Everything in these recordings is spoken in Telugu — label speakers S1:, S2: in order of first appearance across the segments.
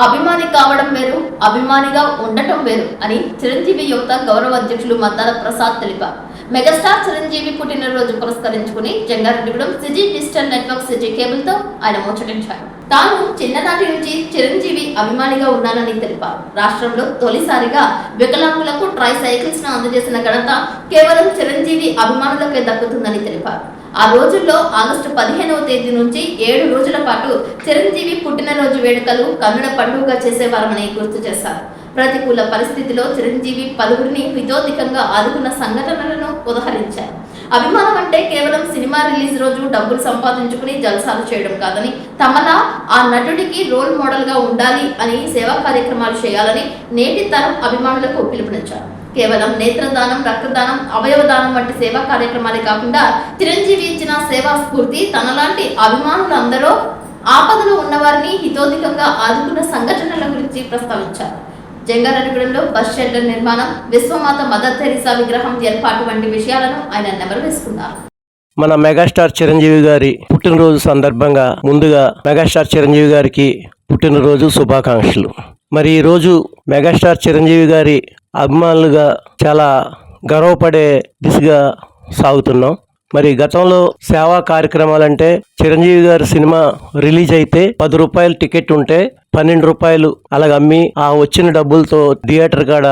S1: అభిమాని కావడం వేరు, అభిమానిగా ఉండటం వేరు అని చిరంజీవి యువత గౌరవ అధ్యక్షులు మద్దాల ప్రసాద్ తెలిపారు. మెగాస్టార్ చిరంజీవి పుట్టినరోజు పురస్కరించుకుని జంగారెడ్డిగూడెం సిజీ డిజిటల్ నెట్వర్క్ సిజీ కేబుల్ తో ఆయన ముచ్చటించారు. తాను చిన్ననాటి నుంచి చిరంజీవి అభిమానిగా ఉన్నానని తెలిపారు. రాష్ట్రంలో తొలిసారిగా వికలాంగులకు ట్రై సైకిల్స్ ను అందజేసిన ఘనత కేవలం చిరంజీవి అభిమానులకే దక్కుతుందని తెలిపారు. ఆ రోజుల్లో ఆగస్టు 15వ తేదీ నుంచి 7 రోజుల పాటు చిరంజీవి పుట్టినరోజు వేడుకలు కన్నుల పండుగగా చేసేవారని గుర్తు చేశారు. ప్రతికూల పరిస్థితిలో చిరంజీవి పలువురిని హితోధికంగా ఆదుకున్న సంఘటనలను ఉదహరించారు. అభిమానం అంటే కేవలం సినిమా రిలీజ్ రోజు డబ్బులు సంపాదించుకుని జల్సాలు చేయడం కాదని, తమలా ఆ నటుడికి రోల్ మోడల్ గా ఉండాలి అని సేవా కార్యక్రమాలు చేయాలని నేటి తరం అభిమానులకు పిలుపునిచ్చారు. కేవలం నేత్రదానం, రక్తదానం, అవయవదానం వంటి సేవా కార్యక్రమాలే కాకుండా చిరంజీవి ఇచ్చిన సేవా స్ఫూర్తి తనలాంటి అభిమానులందరూ ఆపదలో ఉన్నవారిని హితోధికంగా ఆదుకున్న సంఘటనల గురించి ప్రస్తావించారు. జంగారెడ్డిగూడెంలో బస్ షెల్టర్ నిర్మాణం, విశ్వమాత మదర్ తెరీసా విగ్రహం ఏర్పాటు వంటి విషయాలను ఆయన నెమరు వేసుకున్నారు.
S2: మన మెగాస్టార్ చిరంజీవి గారి పుట్టినరోజు సందర్భంగా ముందుగా మెగాస్టార్ చిరంజీవి గారికి పుట్టినరోజు శుభాకాంక్షలు. మరి ఈరోజు మెగాస్టార్ చిరంజీవి గారి అభిమానులుగా చాలా గర్వపడే దిశగా సాగుతున్నాం. మరి గతంలో సేవా కార్యక్రమాలంటే చిరంజీవి గారి సినిమా రిలీజ్ అయితే 10 రూపాయలు టికెట్ ఉంటే 12 రూపాయలు అలాగ అమ్మి ఆ వచ్చిన డబ్బులతో థియేటర్ కాడ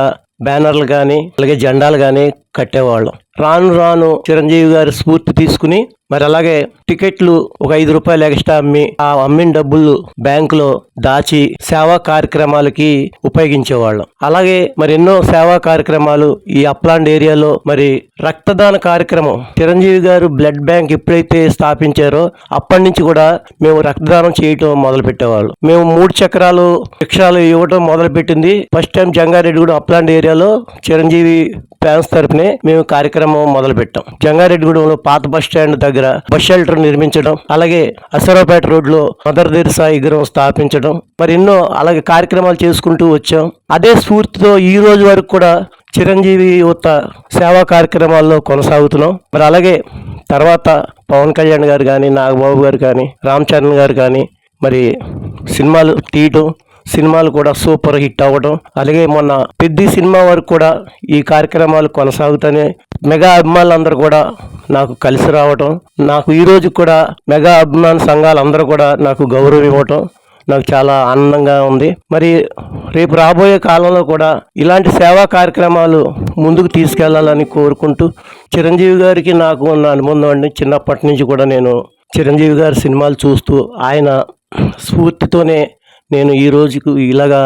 S2: బ్యానర్లు కానీ అలాగే జెండాలు కానీ కట్టేవాళ్ళం. రాను రాను చిరంజీవి గారి స్ఫూర్తి తీసుకుని మరి అలాగే టికెట్లు ఒక 5 రూపాయలు ఎక్స్ట్రా అమ్మి ఆ అమ్మిన డబ్బులు బ్యాంకులో దాచి సేవా కార్యక్రమాలకి ఉపయోగించేవాళ్ళం. అలాగే మరి ఎన్నో సేవా కార్యక్రమాలు ఈ అప్లాండ్ ఏరియాలో మరి రక్తదాన కార్యక్రమం చిరంజీవి గారు బ్లడ్ బ్యాంక్ ఎప్పుడైతే స్థాపించారో అప్పటి నుంచి కూడా మేము రక్తదానం చేయటం మొదలు పెట్టేవాళ్ళం. మేము 3 చక్రాలు రిక్షాలు ఇవ్వటం మొదలు పెట్టింది ఫస్ట్ టైం జంగారెడ్డిగూడెం అప్లాండ్ ఏరియాలో చిరంజీవి ఫ్యాన్స్ తరపునే మేము కార్యక్రమం మొదలు పెట్టాం. జంగారెడ్డిగూడెంలో పాత బస్ స్టాండ్ దగ్గర బస్ షెల్టర్ నిర్మించడం, అలాగే అసరాపేట రోడ్ లో మదర్ తెరీసా విగ్రహం స్థాపించడం, మరి ఎన్నో అలాగే కార్యక్రమాలు చేసుకుంటూ వచ్చాం. అదే స్ఫూర్తితో ఈ రోజు వరకు కూడా చిరంజీవి యువత సేవా కార్యక్రమాల్లో కొనసాగుతున్నాం. మరి అలాగే తర్వాత పవన్ కళ్యాణ్ గారు కానీ, నాగబాబు గారు కానీ, రామ్ చరణ్ గారు కానీ మరి సినిమాలు తీయటం, సినిమాలు కూడా సూపర్ హిట్ అవ్వడం, అలాగే మొన్న పెద్ద సినిమా వరకు కూడా ఈ కార్యక్రమాలు కొనసాగుతూనే మెగా అభిమానులందరూ కూడా నాకు కలిసి రావటం, నాకు ఈ రోజు కూడా మెగా అభిమాన సంఘాలు అందరూ కూడా నాకు గౌరవం ఇవ్వటం నాకు చాలా ఆనందంగా ఉంది. మరి రేపు రాబోయే కాలంలో కూడా ఇలాంటి సేవా కార్యక్రమాలు ముందుకు తీసుకెళ్లాలని కోరుకుంటూ, చిరంజీవి గారికి నాకు ఉన్న అనుబంధం అండి. చిన్నప్పటి నుంచి కూడా నేను చిరంజీవి గారి సినిమాలు చూస్తూ ఆయన స్ఫూర్తితోనే నేను ఈ రోజుకు ఇలాగా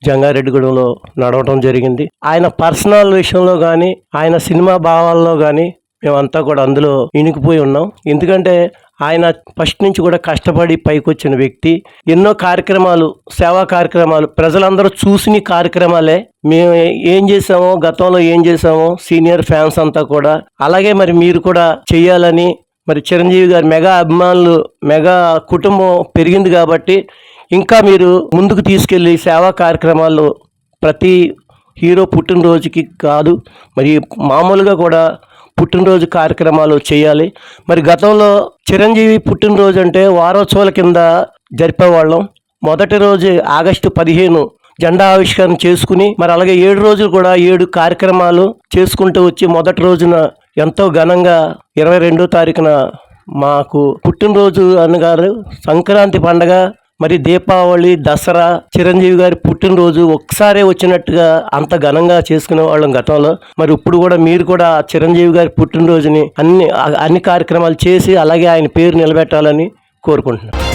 S2: జంగారెడ్డిగూడెంలో నడవటం జరిగింది. ఆయన పర్సనల్ విషయంలో కానీ, ఆయన సినిమా భావాల్లో కానీ మేమంతా కూడా అందులో ఇనికిపోయి ఉన్నాం. ఎందుకంటే ఆయన ఫస్ట్ నుంచి కూడా కష్టపడి పైకి వచ్చిన వ్యక్తి. ఎన్నో కార్యక్రమాలు, సేవా కార్యక్రమాలు ప్రజలందరూ చూసిన కార్యక్రమాలే. మేము ఏం చేసామో, గతంలో ఏం చేసామో సీనియర్ ఫ్యాన్స్ అంతా కూడా అలాగే మరి మీరు కూడా చెయ్యాలని, మరి చిరంజీవి గారి మెగా అభిమానులు, మెగా కుటుంబం పెరిగింది కాబట్టి ఇంకా మీరు ముందుకు తీసుకెళ్ళి సేవా కార్యక్రమాల్లో ప్రతి హీరో పుట్టినరోజుకి కాదు మరి మామూలుగా కూడా పుట్టినరోజు కార్యక్రమాలు చేయాలి. మరి గతంలో చిరంజీవి పుట్టినరోజు అంటే వారోత్సవాల కింద జరిపేవాళ్ళం. మొదటి రోజు ఆగస్టు 15 జెండా ఆవిష్కరణ చేసుకుని మరి అలాగే 7 రోజులు కూడా 7 కార్యక్రమాలు చేసుకుంటూ వచ్చి మొదటి రోజున ఎంతో ఘనంగా 22వ తారీఖున మాకు పుట్టినరోజు అనగారు సంక్రాంతి పండగ, మరి దీపావళి, దసరా, చిరంజీవి గారి పుట్టినరోజు ఒక్కసారే వచ్చినట్టుగా అంత ఘనంగా చేసుకునే వాళ్ళం గతంలో. మరి ఇప్పుడు కూడా మీరు కూడా చిరంజీవి గారి పుట్టినరోజుని అన్ని కార్యక్రమాలు చేసి అలాగే ఆయన పేరు నిలబెట్టాలని కోరుకుంటున్నాను.